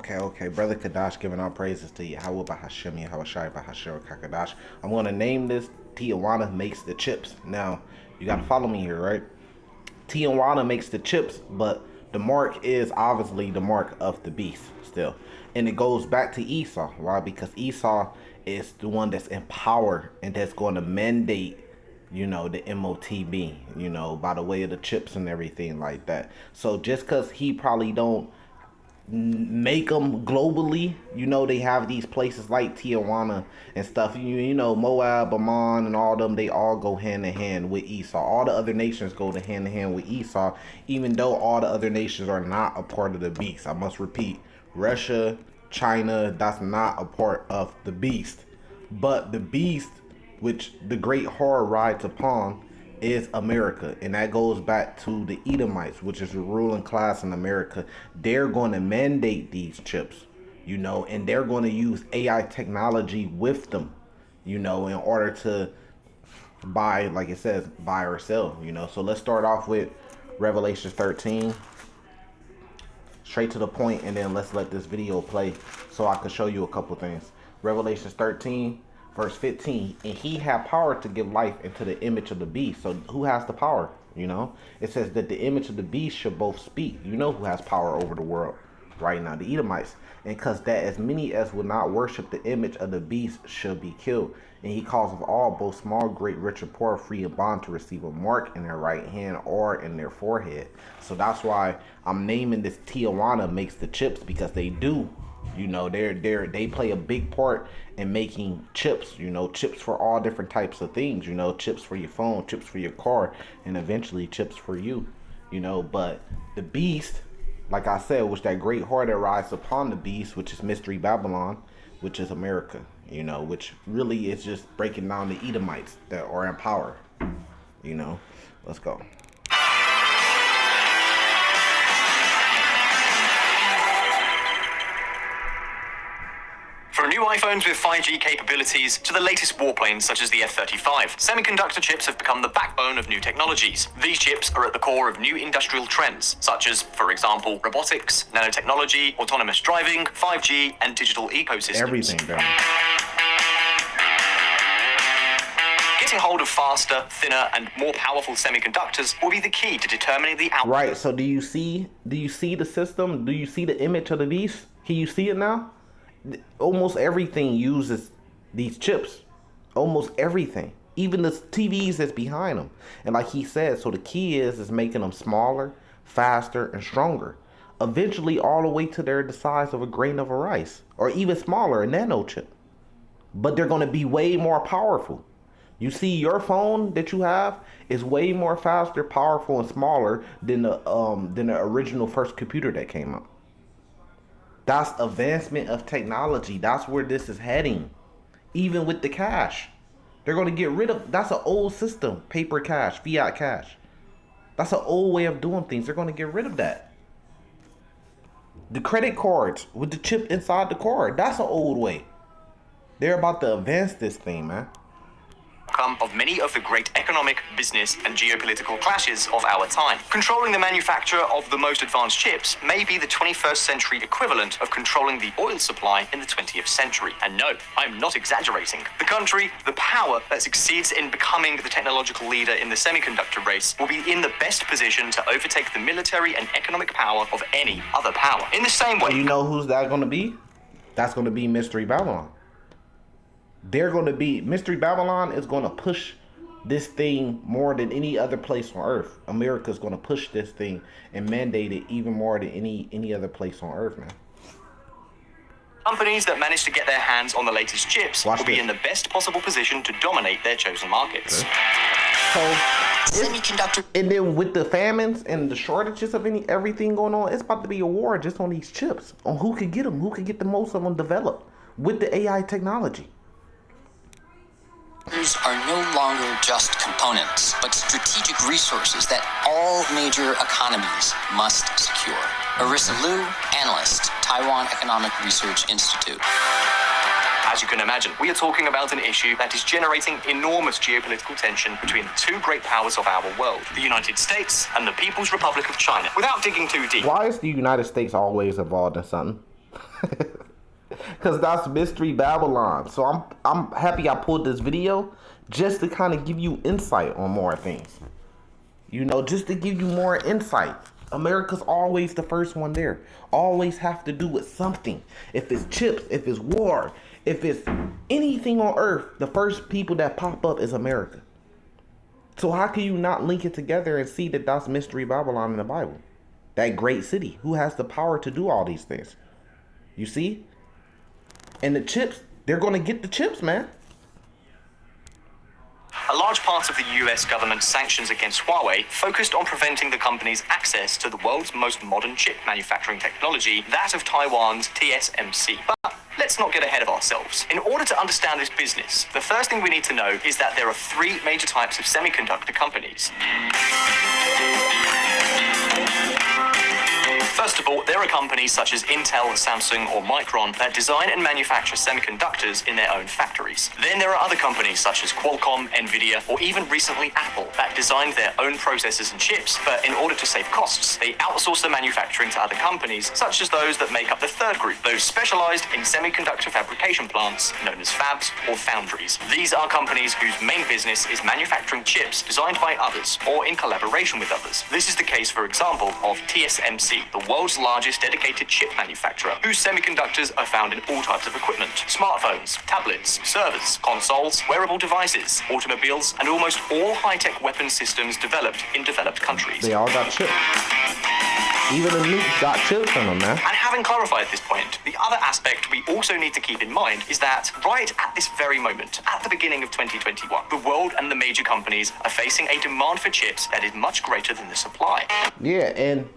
Okay. Brother Kadash giving all praises to Yahweh Bahashem, Yahweh Shai Bahashem Kakadash. I'm going to name this Tijuana Makes the Chips. Now, you got to follow me here, right? Tijuana makes the chips, but the mark is obviously the mark of the beast still. And it goes back to Esau. Why? Because Esau is the one that's in power and that's going to mandate, the MOTB, by the way of the chips and everything like that. So just because he probably don't make them globally, they have these places like Tijuana and stuff, Moab, Ammon, and all them, they all go hand in hand with Esau. All the other nations go to hand in hand with Esau, even though all the other nations are not a part of the beast. I must repeat, Russia, China, that's not a part of the beast. But the beast, which the great horror rides upon, is America. And that goes back to the Edomites, which is the ruling class in America. They're going to mandate these chips, and they're going to use AI technology with them, in order to buy, like it says, buy or sell, So let's start off with Revelation 13. Straight to the point, and then let's let this video play so I can show you a couple things. Revelation 13, verse 15, and he had power to give life into the image of the beast. So who has the power? It says that the image of the beast should both speak. Who has power over the world right now? The Edomites. And because that as many as will not worship the image of the beast should be killed. And he calls of all, both small, great, rich, and poor, free and bond, to receive a mark in their right hand or in their forehead. So that's why I'm naming this Tijuana Makes the Chips, because they do. They play a big part in making chips, chips for all different types of things, chips for your phone, chips for your car, and eventually chips for you, but the beast, like I said, which that great horror that rides upon the beast, which is Mystery Babylon, which is America, which really is just breaking down the Edomites that are in power, let's go. From new iPhones with 5G capabilities to the latest warplanes such as the F-35, semiconductor chips have become the backbone of new technologies. These chips are at the core of new industrial trends, such as, for example, robotics, nanotechnology, autonomous driving, 5G, and digital ecosystems. Everything, man. Getting hold of faster, thinner, and more powerful semiconductors will be the key to determining the outcome. Right, so do you see the system? Do you see the image of the beast? Can you see it now? Almost everything uses these chips. Almost everything. Even the TVs that's behind them. And like he said, so the key is making them smaller, faster, and stronger. Eventually all the way to the size of a grain of rice. Or even smaller, a nano chip. But they're going to be way more powerful. You see, your phone that you have is way more faster, powerful, and smaller than the original first computer that came out. That's advancement of technology. That's where this is heading. Even with the cash. They're going to get rid of... That's an old system. Paper cash. Fiat cash. That's an old way of doing things. They're going to get rid of that. The credit cards with the chip inside the card. That's an old way. They're about to advance this thing, man. Of many of the great economic, business, and geopolitical clashes of our time. Controlling the manufacture of the most advanced chips may be the 21st century equivalent of controlling the oil supply in the 20th century. And no, I'm not exaggerating. The power that succeeds in becoming the technological leader in the semiconductor race will be in the best position to overtake the military and economic power of any other power. In the same way... You know who's that going to be? That's going to be Mystery Babylon. Mystery Babylon is going to push this thing more than any other place on earth. America's going to push this thing and mandate it even more than any other place on earth, man. Companies that manage to get their hands on the latest chips will be in the best possible position to dominate their chosen markets. Okay. So, semiconductor. And then with the famines and the shortages of everything going on, it's about to be a war just on these chips, on who can get them, who can get the most of them developed with the AI technology. Are no longer just components, but strategic resources that all major economies must secure. Arissa Liu, analyst, Taiwan Economic Research Institute. As you can imagine, we are talking about an issue that is generating enormous geopolitical tension between the two great powers of our world, the United States and the People's Republic of China. Without digging too deep. Why is the United States always involved in something? Because that's Mystery Babylon. So I'm happy I pulled this video just to kind of give you insight on more things. You know, just to give you more insight. America's always the first one there. Always have to do with something. If it's chips, if it's war, if it's anything on earth, the first people that pop up is America. So how can you not link it together and see that that's Mystery Babylon in the Bible? That great city who has the power to do all these things. You see? And the chips, they're going to get the chips, man. A large part of the US government's sanctions against Huawei focused on preventing the company's access to the world's most modern chip manufacturing technology, that of Taiwan's TSMC. But let's not get ahead of ourselves. In order to understand this business, the first thing we need to know is that there are three major types of semiconductor companies. First of all, there are companies such as Intel, Samsung, or Micron that design and manufacture semiconductors in their own factories. Then there are other companies such as Qualcomm, Nvidia, or even recently Apple that designed their own processors and chips, but in order to save costs, they outsource the manufacturing to other companies, such as those that make up the third group, those specialized in semiconductor fabrication plants, known as fabs or foundries. These are companies whose main business is manufacturing chips designed by others or in collaboration with others. This is the case, for example, of TSMC, the world's largest dedicated chip manufacturer, whose semiconductors are found in all types of equipment: smartphones, tablets, servers, consoles, wearable devices, automobiles, and almost all high-tech weapon systems developed in developed countries. They all got chips. Even the nukes got chips in them, man. And having clarified this point, the other aspect we also need to keep in mind is that right at this very moment, at the beginning of 2021, the world and the major companies are facing a demand for chips that is much greater than the supply. Yeah, and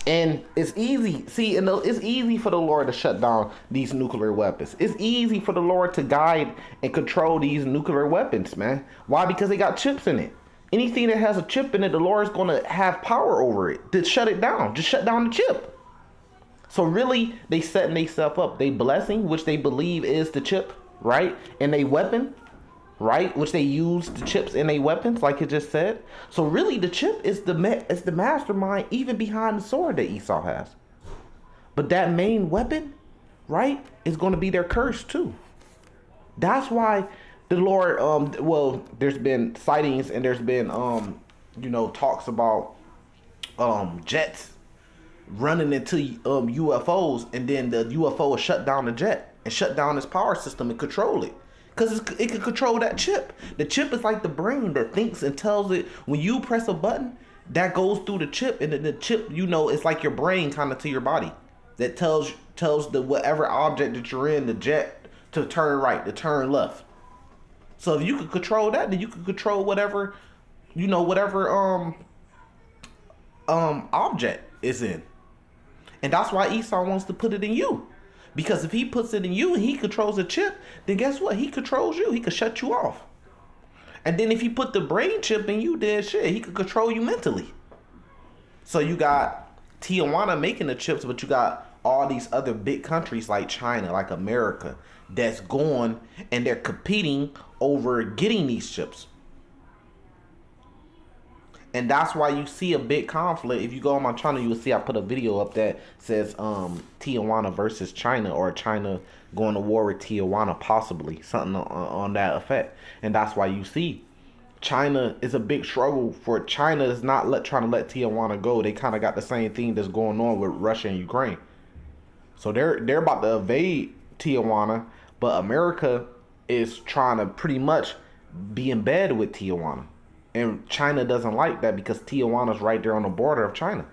and it's easy. See, it's easy for the Lord to shut down these nuclear weapons. It's easy for the Lord to guide and control these nuclear weapons, man. Why? Because they got chips in it. Anything that has a chip in it, the Lord is going to have power over it to shut it down. Just shut down the chip. So really, they setting themselves up. They blessing, which they believe is the chip, right? And they weapon, right? Which they use the chips in their weapons, like it just said. So really, the chip is the mastermind even behind the sword that Esau has. But that main weapon, right, is going to be their curse too. That's why the Lord, there's been sightings and there's been, talks about jets running into UFOs, and then the UFO will shut down the jet and shut down its power system and control it. Because it can control that chip. The chip is like the brain that thinks and tells it. When you press a button, that goes through the chip. And then the chip, it's like your brain kind of to your body. That tells the whatever object that you're in, the jet, to turn right, to turn left. So if you could control that, then you could control whatever object is in. And that's why Esau wants to put it in you. Because if he puts it in you and he controls the chip, then guess what? He controls you. He could shut you off. And then if he put the brain chip in you, then shit, he could control you mentally. So you got Tijuana making the chips, but you got all these other big countries like China, like America, that's going and they're competing over getting these chips. And that's why you see a big conflict. If you go on my channel, you will see I put a video up that says Tijuana versus China, or China going to war with Tijuana, possibly. Something on that effect. And that's why you see China is a big struggle for China is not trying to let Tijuana go. They kind of got the same thing that's going on with Russia and Ukraine. So they're about to invade Tijuana, but America is trying to pretty much be in bed with Tijuana. And China doesn't like that because Tijuana's right there on the border of China.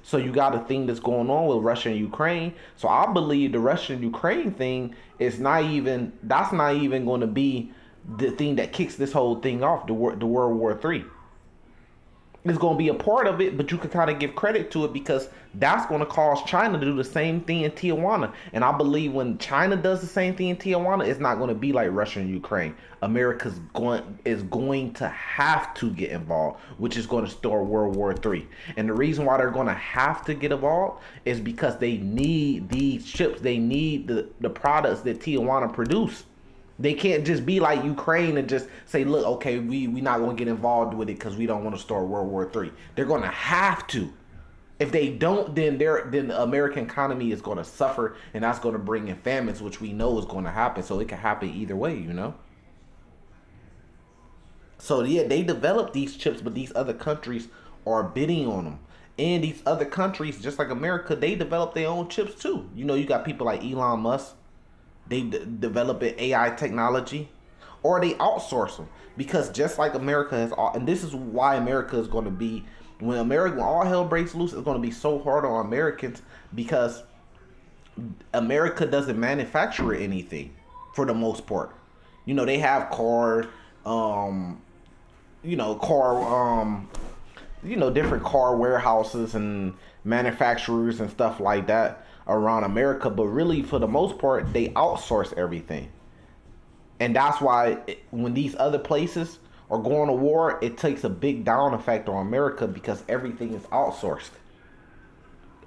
So you got a thing that's going on with Russia and Ukraine. So I believe the Russia-Ukraine thing is not even going to be the thing that kicks this whole thing off, the World War III. It's going to be a part of it, but you can kind of give credit to it because that's going to cause China to do the same thing in Tijuana. And I believe when China does the same thing in Tijuana, it's not going to be like Russia and Ukraine. America is going to have to get involved, which is going to start World War III. And the reason why they're going to have to get involved is because they need these chips. They need the products that Tijuana produce. They can't just be like Ukraine and just say, look, okay, we not going to get involved with it because we don't want to start World War III. They're going to have to. If they don't, then the American economy is going to suffer, and that's going to bring in famines, which we know is going to happen. So it can happen either way, you know? So yeah, they developed these chips, but these other countries are bidding on them. And these other countries, just like America, they develop their own chips too. You know, you got people like Elon Musk. They develop an AI technology, or they outsource them, because just like America has, and this is why America is going to be, when all hell breaks loose, it's going to be so hard on Americans, because America doesn't manufacture anything for the most part. You know, they have different car warehouses and manufacturers and stuff like that around America, but really for the most part they outsource everything. And that's why when these other places are going to war, it takes a big down effect on America, because everything is outsourced.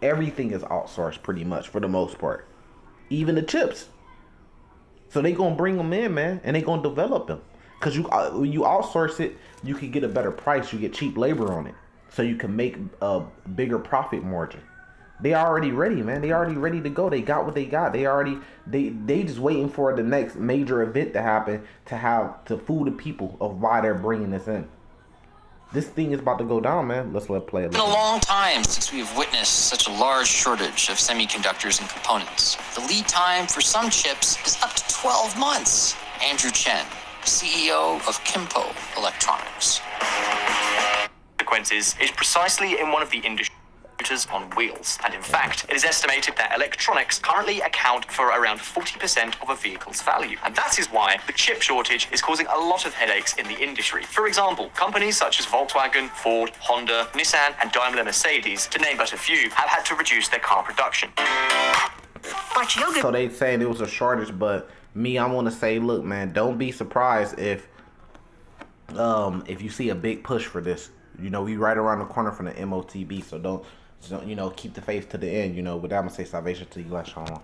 Everything is outsourced pretty much for the most part, even the chips. So they gonna bring them in, man, and they gonna develop them, because when you outsource it, you can get a better price. You get cheap labor on it, so you can make a bigger profit margin. They already ready, man. They already ready to go. They got what they got. They just waiting for the next major event to happen to fool the people of why they're bringing this in. This thing is about to go down, man. Let's let it play. It's been a long time since we have witnessed such a large shortage of semiconductors and components. The lead time for some chips is up to 12 months. Andrew Chen, CEO of Kimpo Electronics. Consequences is precisely in one of the industries on wheels, and in fact it is estimated that electronics currently account for around 40% of a vehicle's value, and that is why the chip shortage is causing a lot of headaches in the industry. For example, companies such as Volkswagen, Ford, Honda, Nissan and Daimler Mercedes, to name but a few, have had to reduce their car production. So they saying it was a shortage, but I want to say, look, man, don't be surprised if you see a big push for this. You know, we right around the corner from the MOTB, so don't keep the faith to the end, you know. But I'm going to say salvation to you, like Shalom.